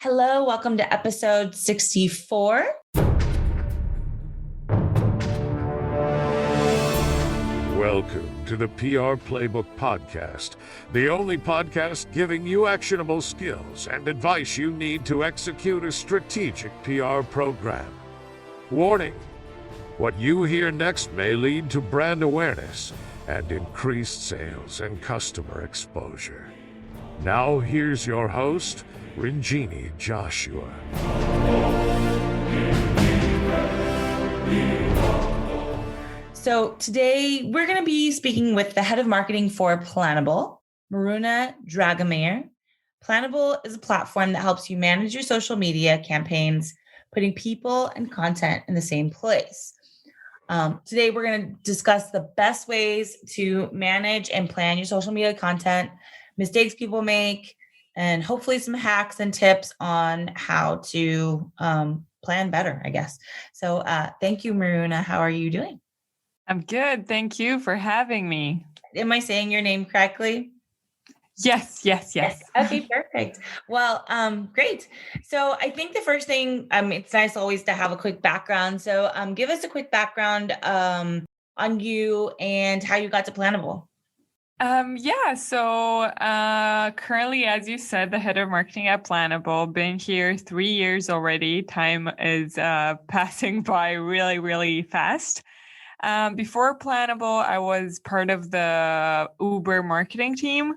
Hello, welcome to episode 64. Welcome to the PR Playbook Podcast, the only podcast giving you actionable skills and advice you need to execute a strategic PR program. Warning: what you hear next may lead to brand awareness and increased sales and customer exposure. Now here's your host, Rinjini Joshua. So today we're going to be speaking with the head of marketing for Planable, Miruna Dragomir. Planable is a platform that helps you manage your social media campaigns, putting people and content in the same place. Today we're going to discuss the best ways to manage and plan your social media content, mistakes people make, and hopefully some hacks and tips on how to plan better, I guess. So thank you, Miruna. How are you doing? I'm good. Thank you for having me. Am I saying your name correctly? Yes. Okay, perfect. Well, great. So I think the first thing, it's nice always to have a quick background. So give us a quick background on you and how you got to Planable. So currently, as you said, the head of marketing at Planable, been here 3 years already. Time is passing by really, really fast. Before Planable, I was part of the Uber marketing team.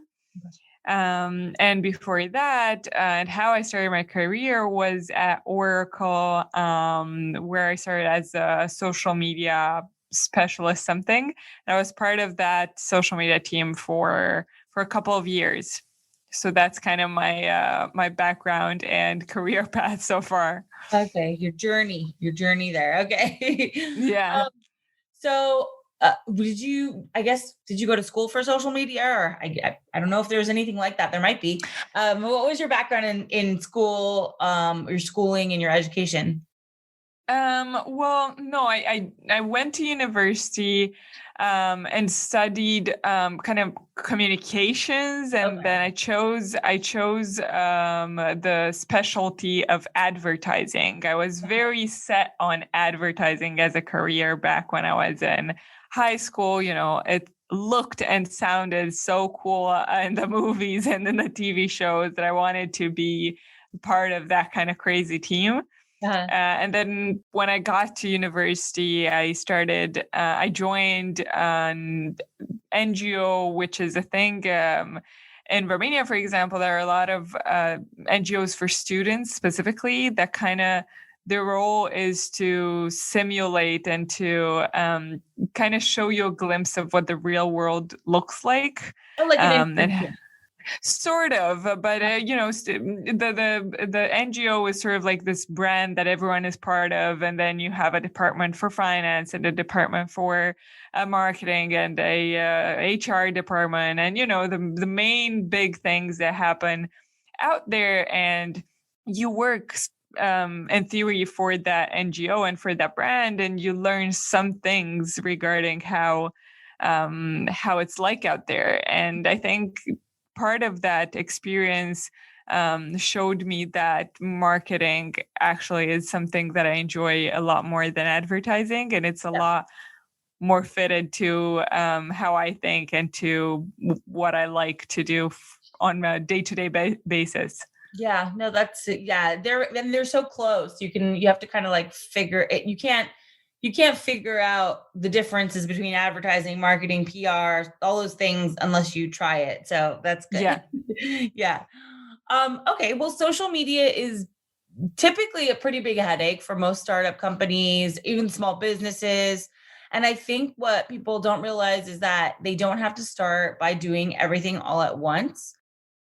And before that, and how I started my career was at Oracle, where I started as a social media specialist something. And I was part of that social media team for a couple of years. So that's kind of my background and career path so far. Okay, your journey there. Okay. Yeah. So did you go to school for social media, or I don't know if there's anything like that. There might be. What was your background in school, your schooling and your education? Well, no, I went to university and studied kind of communications, and then I chose the specialty of advertising. I was very set on advertising as a career back when I was in high school. You know, it looked and sounded so cool in the movies and in the TV shows that I wanted to be part of that kind of crazy team. Uh-huh. And then when I got to university, I joined an NGO, which is a thing in Romania, for example. There are a lot of NGOs for students specifically that kind of their role is to simulate and to kind of show you a glimpse of what the real world looks like. Like an Sort of, but the NGO is sort of like this brand that everyone is part of, and then you have a department for finance and a department for marketing and a HR department, and the main big things that happen out there, and you work in theory for that NGO and for that brand, and you learn some things regarding how it's like out there, and I think part of that experience showed me that marketing actually is something that I enjoy a lot more than advertising. And it's a lot more fitted to how I think and to what I like to do on a day-to-day basis. Yeah, no, they're so close. You have to kind of like figure it. You can't figure out the differences between advertising, marketing, PR, all those things unless you try it. So that's good. Yeah. Yeah. Okay. Well, social media is typically a pretty big headache for most startup companies, even small businesses. And I think what people don't realize is that they don't have to start by doing everything all at once.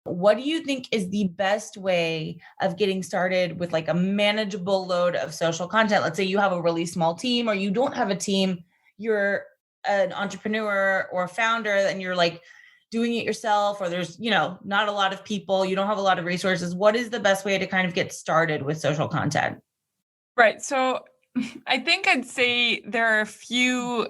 What do you think is the best way of getting started with like a manageable load of social content? Let's say you have a really small team, or you don't have a team, you're an entrepreneur or a founder and you're like doing it yourself, or there's, not a lot of people, you don't have a lot of resources. What is the best way to kind of get started with social content? Right. So I think I'd say there are a few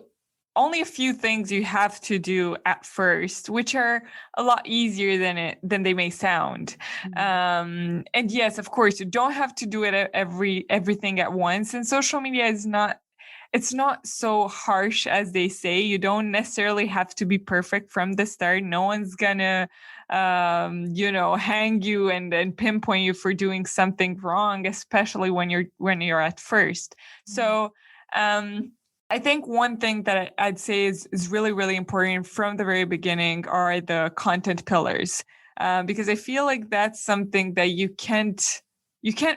only a few things you have to do at first, which are a lot easier than they may sound. And yes, of course, you don't have to do it everything at once. And social media it's not so harsh as they say. You don't necessarily have to be perfect from the start. No one's gonna hang you and pinpoint you for doing something wrong, especially when you're at first. So I think one thing that I'd say is really, really important from the very beginning are the content pillars, because I feel like that's something that you can't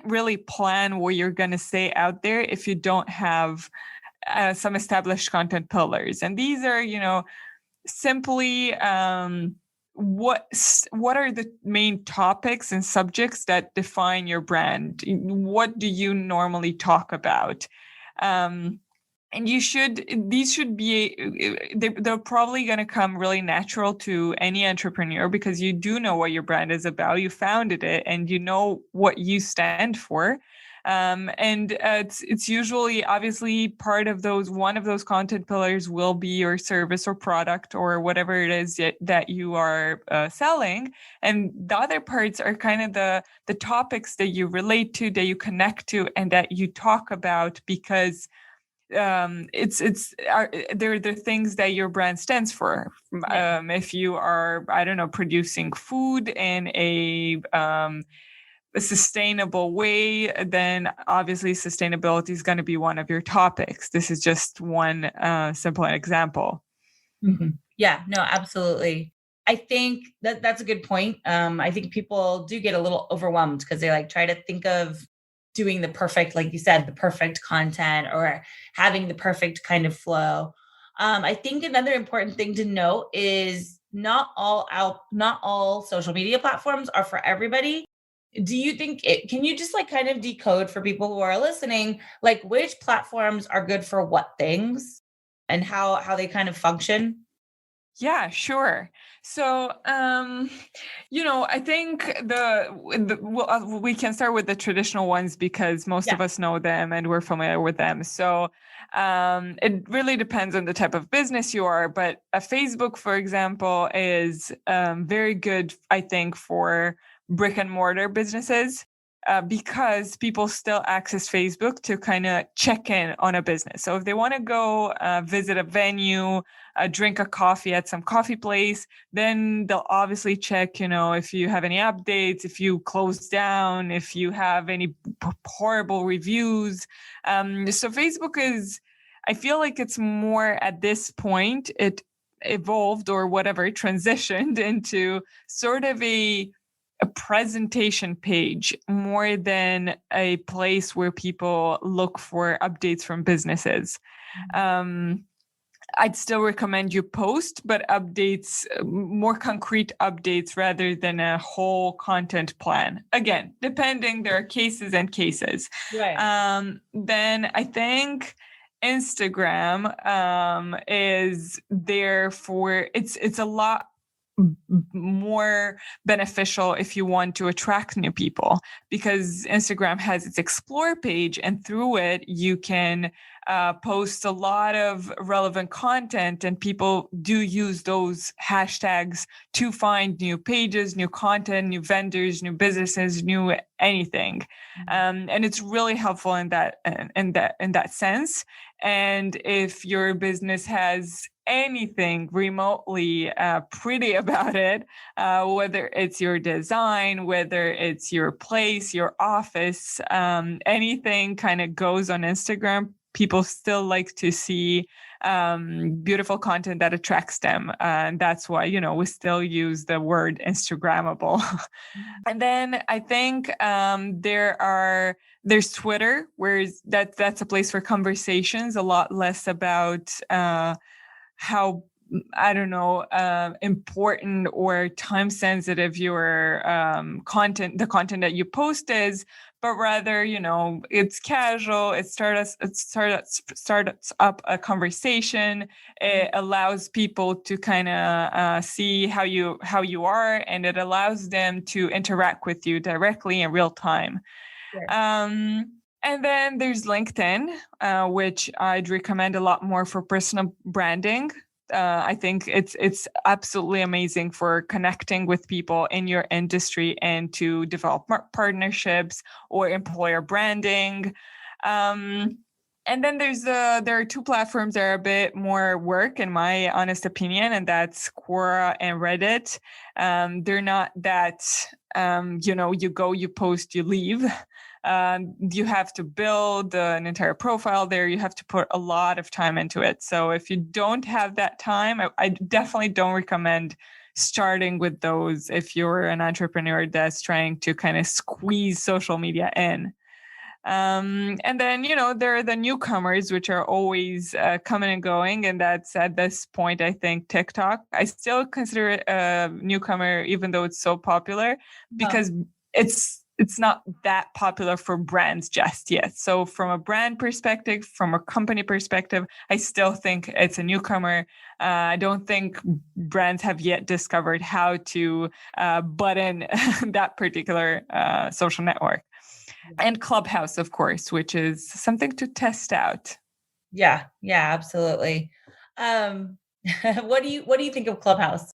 really plan what you're going to say out there if you don't have some established content pillars. And these are, simply what are the main topics and subjects that define your brand? What do you normally talk about? And these should be, they're probably going to come really natural to any entrepreneur because you do know what your brand is about. You founded it and you know what you stand for. It's usually obviously one of those content pillars will be your service or product or whatever it is that you are selling. And the other parts are kind of the topics that you relate to, that you connect to, and that you talk about because they're the things that your brand stands for. If you are, I don't know, producing food in a sustainable way, then obviously sustainability is going to be one of your topics. This is just one simple example. Yeah, no, absolutely. I think that's a good point. I think people do get a little overwhelmed because they try to think of doing the perfect, like you said, the perfect content or having the perfect kind of flow. I think another important thing to note is not all social media platforms are for everybody. Do you think can you just kind of decode for people who are listening, which platforms are good for what things and how they kind of function? Yeah, sure. So, I think we can start with the traditional ones because most of us know them and we're familiar with them. So, it really depends on the type of business you are. But a Facebook, for example, is very good, I think, for brick and mortar businesses. Because people still access Facebook to kind of check in on a business. So if they want to go visit a venue, drink a coffee at some coffee place, then they'll obviously check, if you have any updates, if you close down, if you have any horrible reviews. So Facebook I feel like it's more at this point, it evolved or whatever, transitioned into sort of a presentation page more than a place where people look for updates from businesses. I'd still recommend you post, but updates, more concrete updates rather than a whole content plan. Again, depending, there are cases and cases. Right. Then I think Instagram is there for, it's a lot more beneficial if you want to attract new people because Instagram has its explore page and through it you can post a lot of relevant content and people do use those hashtags to find new pages, new content, new vendors, new businesses, new anything. And it's really helpful in that sense. And if your business has anything remotely pretty about it, whether it's your design, whether it's your place, your office, anything kind of goes on Instagram. People still like to see beautiful content that attracts them. And that's why, we still use the word Instagrammable. And then I think there's Twitter, where that's a place for conversations, a lot less about how, I don't know, important or time sensitive your the content that you post is, but rather, it's casual. It starts up a conversation. It allows people to kind of see how you are, and it allows them to interact with you directly in real time. Sure. And then there's LinkedIn, which I'd recommend a lot more for personal branding. I think it's absolutely amazing for connecting with people in your industry and to develop partnerships or employer branding. And then there are two platforms that are a bit more work, in my honest opinion, and that's Quora and Reddit. They're not that you go, you post, you leave. You have to build an entire profile there. You have to put a lot of time into it. So if you don't have that time, I definitely don't recommend starting with those if you're an entrepreneur that's trying to kind of squeeze social media in. And then, there are the newcomers, which are always coming and going. And that's at this point, I think, TikTok. I still consider it a newcomer, even though it's so popular, because it's not that popular for brands just yet. So from a brand perspective, from a company perspective, I still think it's a newcomer. I don't think brands have yet discovered how to button that particular social network. And Clubhouse, of course, which is something to test out. Yeah, absolutely. What do you think of Clubhouse?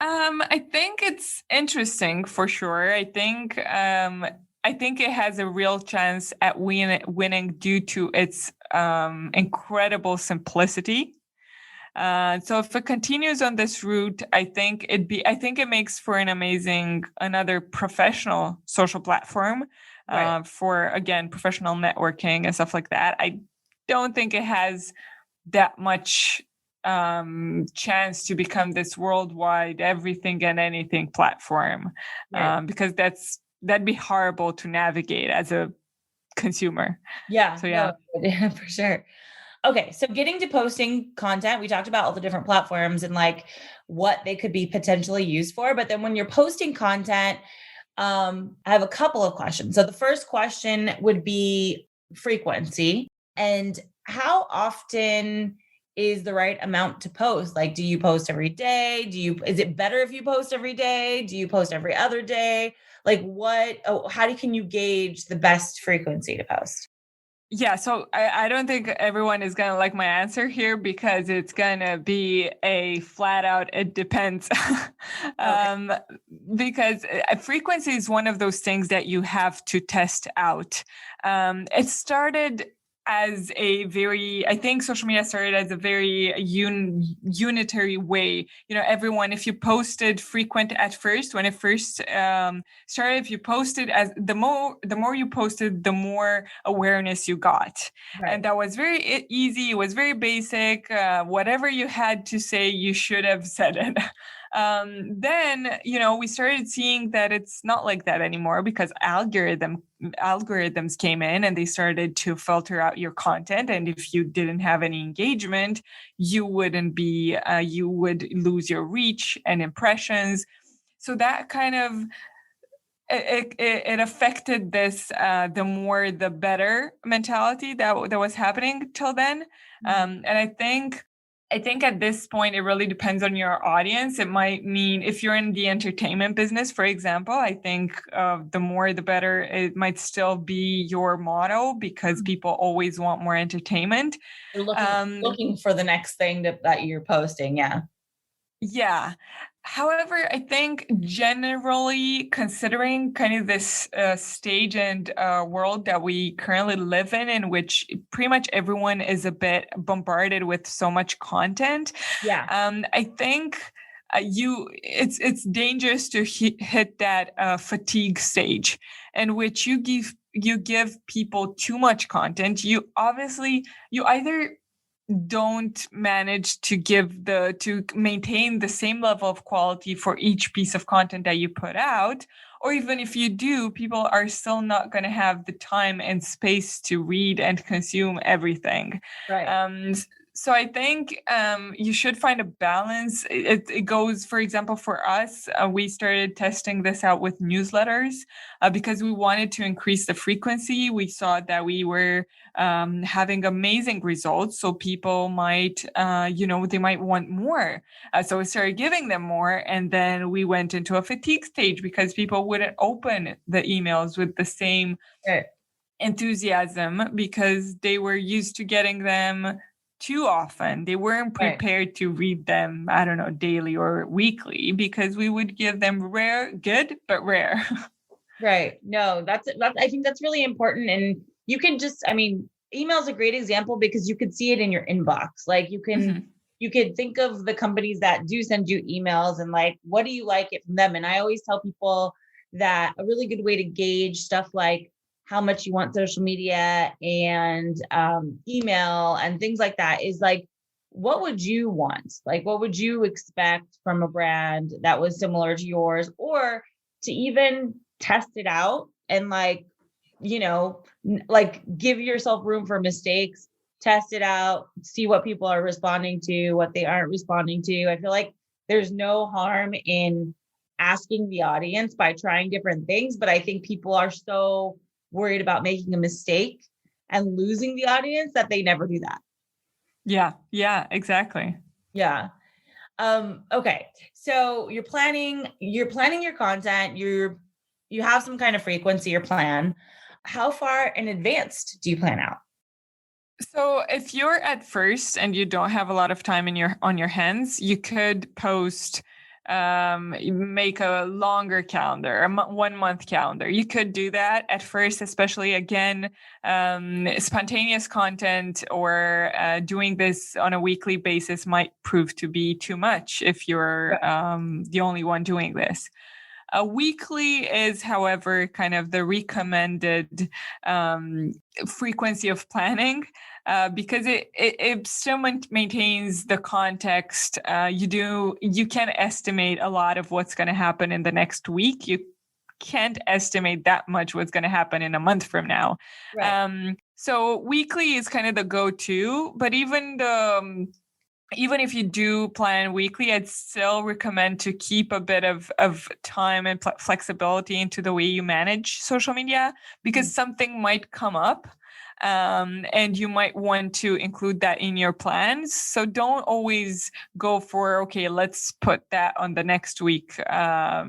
I think it's interesting for sure. I think it has a real chance at winning due to its incredible simplicity. So if it continues on this route, I think it makes for another professional social platform. Right. For, again, professional networking and stuff like that. I don't think it has that much chance to become this worldwide everything and anything platform, right. Because that'd be horrible to navigate as a consumer. Yeah. So yeah, no, for sure. Okay, so getting to posting content, we talked about all the different platforms and like what they could be potentially used for. But then when you're posting content, I have a couple of questions. So the first question would be frequency, and how often is the right amount to post? Like, do you post every day? Is it better if you post every day? Do you post every other day? Like can you gauge the best frequency to post? Yeah, so I don't think everyone is going to like my answer here because it's going to be a flat out, it depends. Okay. Because frequency is one of those things that you have to test out. It started as I think social media started as a very unitary way. Everyone, if you posted frequent at first, when it first started, if you posted as the more you posted, the more awareness you got. Right. And that was very easy. It was very basic. Whatever you had to say, you should have said it. Then, we started seeing that it's not like that anymore because algorithms came in and they started to filter out your content. And if you didn't have any engagement, you would lose your reach and impressions. So that kind of, it affected this, the more, the better mentality that was happening till then. And I think at this point, it really depends on your audience. It might mean if you're in the entertainment business, for example, I think the more, the better. It might still be your motto because people always want more entertainment. You're looking for the next thing that you're posting. Yeah. Yeah. However, I think generally considering kind of this stage and world that we currently live in which pretty much everyone is a bit bombarded with so much content. Yeah. I think it's dangerous to hit that fatigue stage in which you give people too much content. You either don't manage to maintain the same level of quality for each piece of content that you put out, or even if you do, people are still not going to have the time and space to read and consume everything. Right. So I think you should find a balance. It goes, for example, for us, we started testing this out with newsletters because we wanted to increase the frequency. We saw that we were having amazing results. So people might, they might want more. So we started giving them more. And then we went into a fatigue stage because people wouldn't open the emails with the same enthusiasm because they were used to getting them too often. They weren't prepared to read them, I don't know, daily or weekly, because we would give them good, but rare. Right. No, that's I think that's really important. And you can email is a great example because you could see it in your inbox. Like you could think of the companies that do send you emails and like, what do you like it from them? And I always tell people that a really good way to gauge stuff like how much you want social media and email and things like that is like, what would you want? Like, what would you expect from a brand that was similar to yours, or to even test it out and like, like give yourself room for mistakes, test it out, see what people are responding to, what they aren't responding to. I feel like there's no harm in asking the audience by trying different things, but I think people are so worried about making a mistake and losing the audience that they never do that. Yeah, exactly. Yeah. Okay. So you're planning your content, you have some kind of frequency or plan. How far in advance do you plan out? So if you're at first and you don't have a lot of time on your hands, you could post make a longer calendar, a 1 month calendar. You could do that at first, especially again, spontaneous content or doing this on a weekly basis might prove to be too much if you're the only one doing this. A weekly is, however, kind of the recommended frequency of planning because it still maintains the context. You can estimate a lot of what's going to happen in the next week. You can't estimate that much what's going to happen in a month from now. Right. So weekly is kind of the go-to, but even if you do plan weekly, I'd still recommend to keep a bit of time and flexibility into the way you manage social media, because something might come up and you might want to include that in your plans. So don't always go for, okay, let's put that on the next week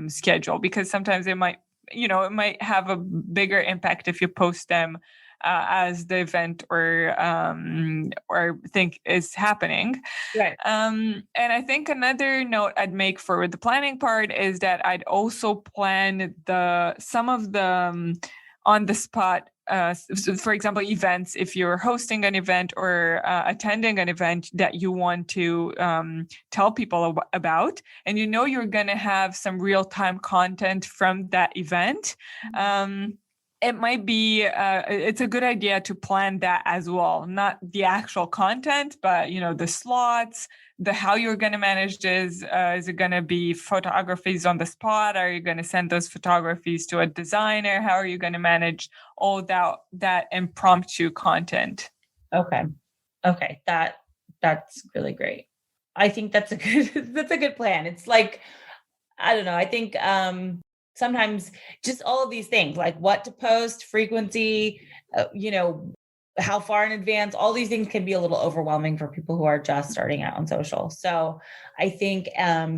schedule, because sometimes it might have a bigger impact if you post them as the event or think is happening. Right. And I think another note I'd make for the planning part is that I'd also plan some of the on the spot. For example, events, if you're hosting an event or attending an event that you want to tell people about, and you're going to have some real-time content from that event, it might be, it's a good idea to plan that as well. Not the actual content, but, the slots, how you're going to manage this. Is it going to be photographies on the spot? Are you going to send those photographies to a designer? How are you going to manage all that impromptu content? Okay. That's really great. I think that's a good plan. It's like, I don't know. I think, sometimes just all of these things, like what to post, frequency, how far in advance, all these things can be a little overwhelming for people who are just starting out on social. So I think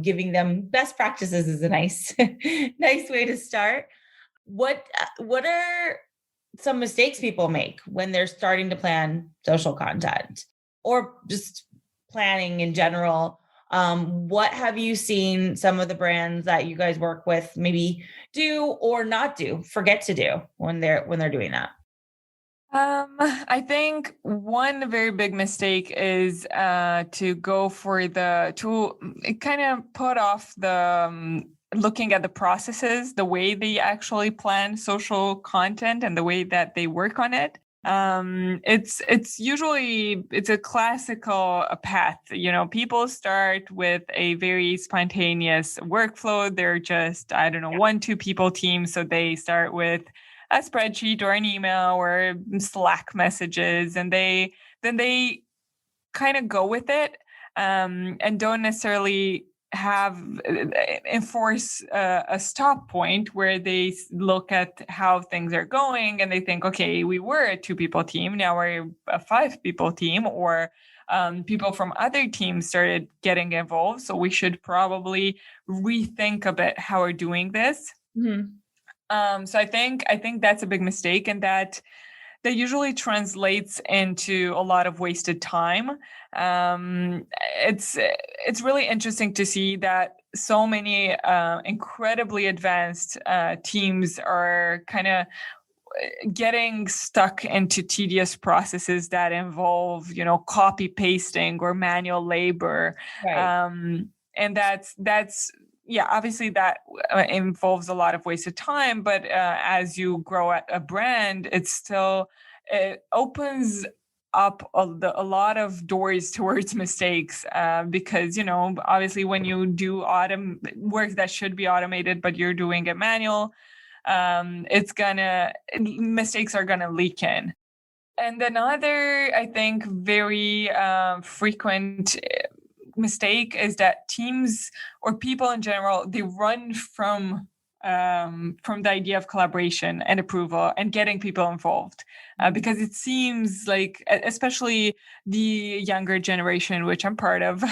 giving them best practices is a nice way to start. What are some mistakes people make when they're starting to plan social content or just planning in general? What have you seen some of the brands that you guys work with maybe do or not forget to do when they're doing that? I think one very big mistake is to go for to kind of put off the looking at the processes, the way they actually plan social content and the way that they work on it. It's usually a classical path. People start with a very spontaneous workflow. They're just, 1-2 people team. So they start with a spreadsheet or an email or Slack messages, and then they kind of go with it and don't necessarily enforce a stop point where they look at how things are going and they think, okay, we were a 2-people team, now we're a 5-people team, or people from other teams started getting involved, so we should probably rethink a bit how we're doing this. So I think that's a big mistake, and that that usually translates into a lot of wasted time. It's really interesting to see that so many incredibly advanced teams are kind of getting stuck into tedious processes that involve, copy pasting or manual labor. Right. And that's yeah, obviously that involves a lot of wasted time, but as you grow at a brand, it opens up a lot of doors towards mistakes, because obviously when you do work that should be automated but you're doing it manual, mistakes are gonna leak in. And another, I think, very frequent mistake is that teams or people in general, they run from the idea of collaboration and approval and getting people involved, because it seems like, especially the younger generation, which I'm part of,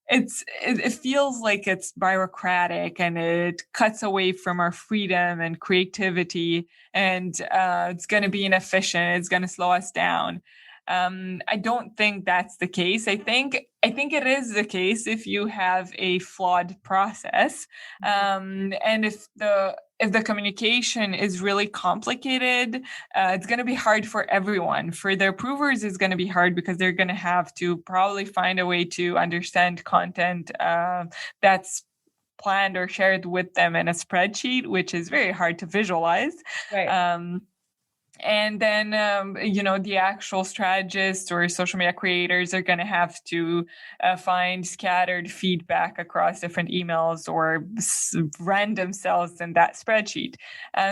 it feels like it's bureaucratic and it cuts away from our freedom and creativity, and it's going to be inefficient. It's going to slow us down. I don't think that's the case. I think it is the case if you have a flawed process, and if the communication is really complicated, it's going to be hard for everyone. For the approvers, it's going to be hard because they're going to have to probably find a way to understand content that's planned or shared with them in a spreadsheet, which is very hard to visualize. Right. And then, the actual strategists or social media creators are going to have to find scattered feedback across different emails or random cells in that spreadsheet.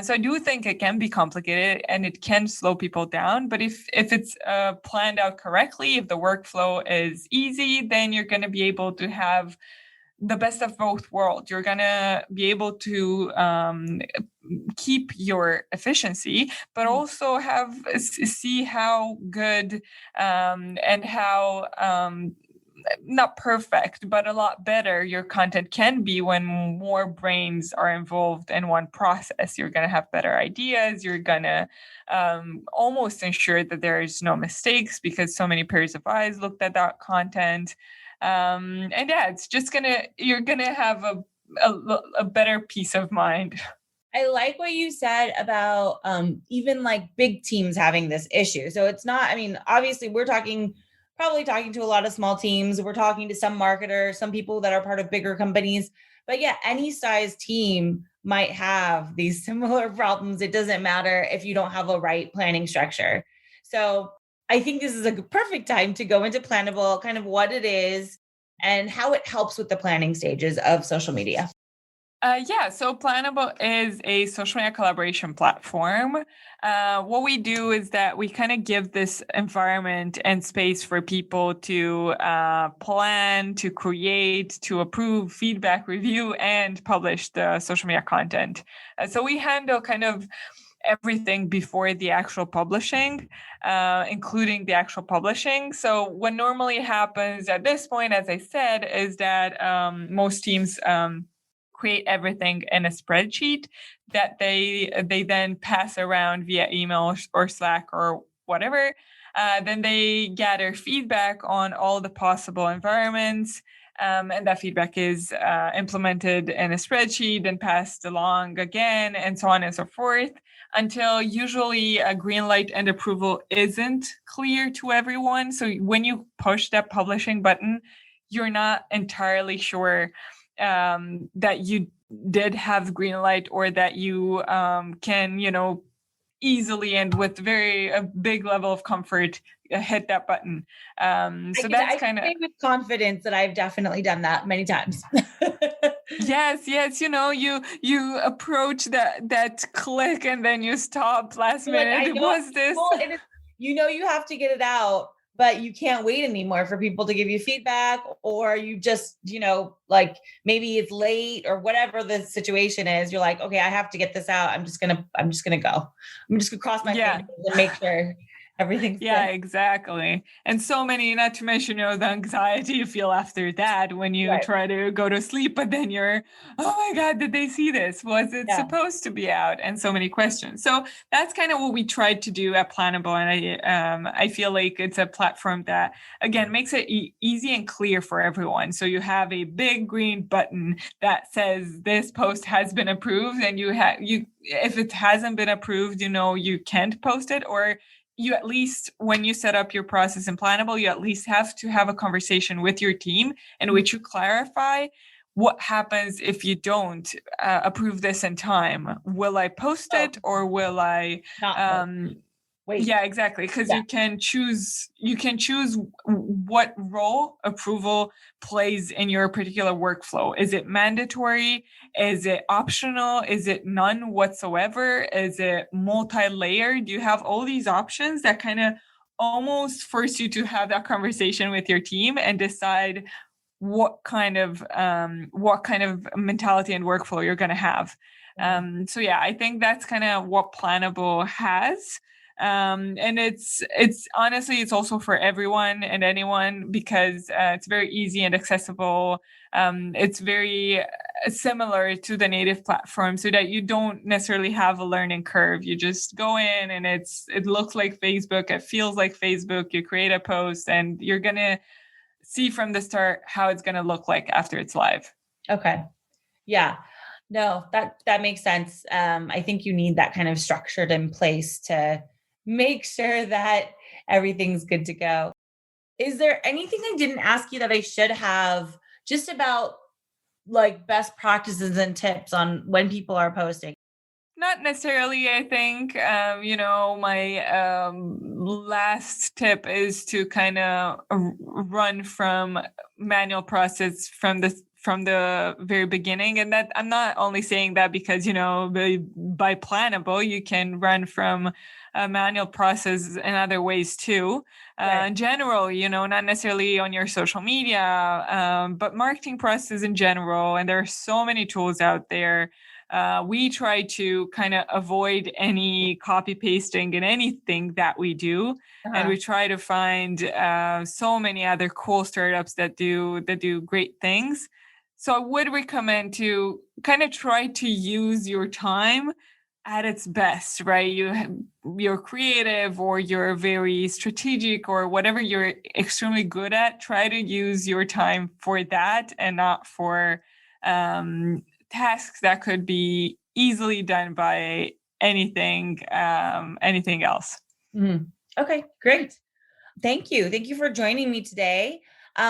So I do think it can be complicated and it can slow people down. But if it's planned out correctly, if the workflow is easy, then you're going to be able to have the best of both worlds. You're going to be able to keep your efficiency, but also see how good and how not perfect, but a lot better your content can be when more brains are involved in one process. You're going to have better ideas. You're going to almost ensure that there is no mistakes because so many pairs of eyes looked at that content. And yeah, you're gonna have a better peace of mind. I like what you said about even like big teams having this issue. So it's not, I mean, obviously we're probably talking to a lot of small teams. We're talking to some marketers, some people that are part of bigger companies. But yeah, any size team might have these similar problems. It doesn't matter if you don't have a right planning structure. So I think this is a perfect time to go into Plannable, kind of what it is and how it helps with the planning stages of social media. So Plannable is a social media collaboration platform. What we do is that we kind of give this environment and space for people to plan, to create, to approve, feedback, review, and publish the social media content. So we handle kind of everything before the actual publishing, including the actual publishing. So what normally happens at this point, as I said, is that most teams create everything in a spreadsheet that they then pass around via email or Slack or whatever. Then they gather feedback on all the possible environments. And that feedback is implemented in a spreadsheet and passed along again, and so on and so forth, until usually a green light and approval isn't clear to everyone. So when you push that publishing button, you're not entirely sure that you did have green light or that you can, easily and with a big level of comfort hit that button. So that's kind of with confidence that I've definitely done that many times. Yes. You approach that click and then you stop last minute. Like, Was this? Well, you have to get it out, but you can't wait anymore for people to give you feedback, or you just, like maybe it's late or whatever the situation is. You're like, okay, I have to get this out. I'm just gonna go. I'm just gonna cross my fingers and make sure. everything's Yeah, good. exactly. And so many, not to mention, the anxiety you feel after that when you Right. try to go to sleep, but then you're, oh my God, did they see this? Was it Yeah. supposed to be out? And so many questions. So that's kind of what we tried to do at Plannable. And I feel like it's a platform that, again, makes it easy and clear for everyone. So you have a big green button that says this post has been approved, and if it hasn't been approved, you can't post it, or you at least, when you set up your process in Plannable, you at least have to have a conversation with your team in which you clarify what happens if you don't approve this in time. Will I post it, or will I Not wait. yeah, exactly. Because Yeah. you can choose what role approval plays in your particular workflow. Is it mandatory? Is it optional? Is it none whatsoever? Is it multi-layered? You have all these options that kind of almost force you to have that conversation with your team and decide what kind of mentality and workflow you're going to have. So yeah, I think that's kind of what Plannable has. And it's honestly, it's also for everyone and anyone, because it's very easy and accessible. It's very similar to the native platform, so that you don't necessarily have a learning curve. You just go in and it looks like Facebook, it feels like Facebook. You create a post and you're gonna see from the start how it's gonna look like after it's live. Okay. Yeah. No, that makes sense. I think you need that kind of structured in place to make sure that everything's good to go. Is there anything I didn't ask you that I should have, just about like best practices and tips on when people are posting? Not necessarily, I think. My last tip is to kind of run from manual process from the very beginning. And that I'm not only saying that because, by Plannable, you can run from a manual process in other ways too. Right. In general, not necessarily on your social media, but marketing process in general. And there are so many tools out there. We try to kind of avoid any copy pasting in anything that we do. And we try to find so many other cool startups that do great things. So I would recommend to kind of try to use your time at its best, right? You're creative, or you're very strategic, or whatever you're extremely good at. Try to use your time for that and not for tasks that could be easily done by anything else. Okay, great. Thank you. Thank you for joining me today.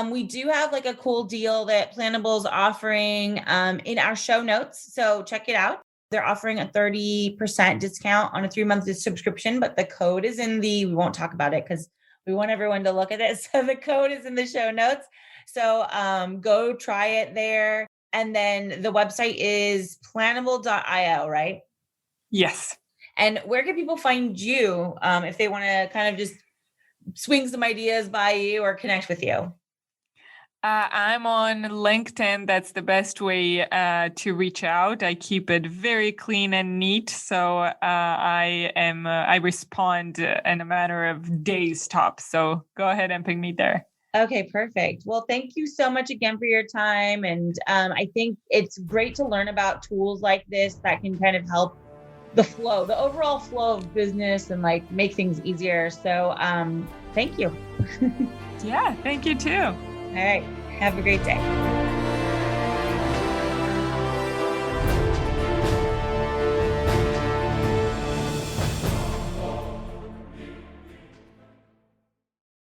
We do have like a cool deal that Plannable's offering in our show notes. So check it out. They're offering a 30% discount on a 3-month subscription, but the code is we won't talk about it because we want everyone to look at it. So the code is in the show notes. So go try it there. And then the website is plannable.io, right? Yes. And where can people find you if they want to kind of just swing some ideas by you or connect with you? I'm on LinkedIn. That's the best way to reach out. I keep it very clean and neat. So I respond in a matter of days tops. So go ahead and ping me there. Okay, perfect. Well, thank you so much again for your time. And I think it's great to learn about tools like this that can kind of help the overall flow of business and like make things easier. So thank you. Yeah, thank you too. All right. Have a great day.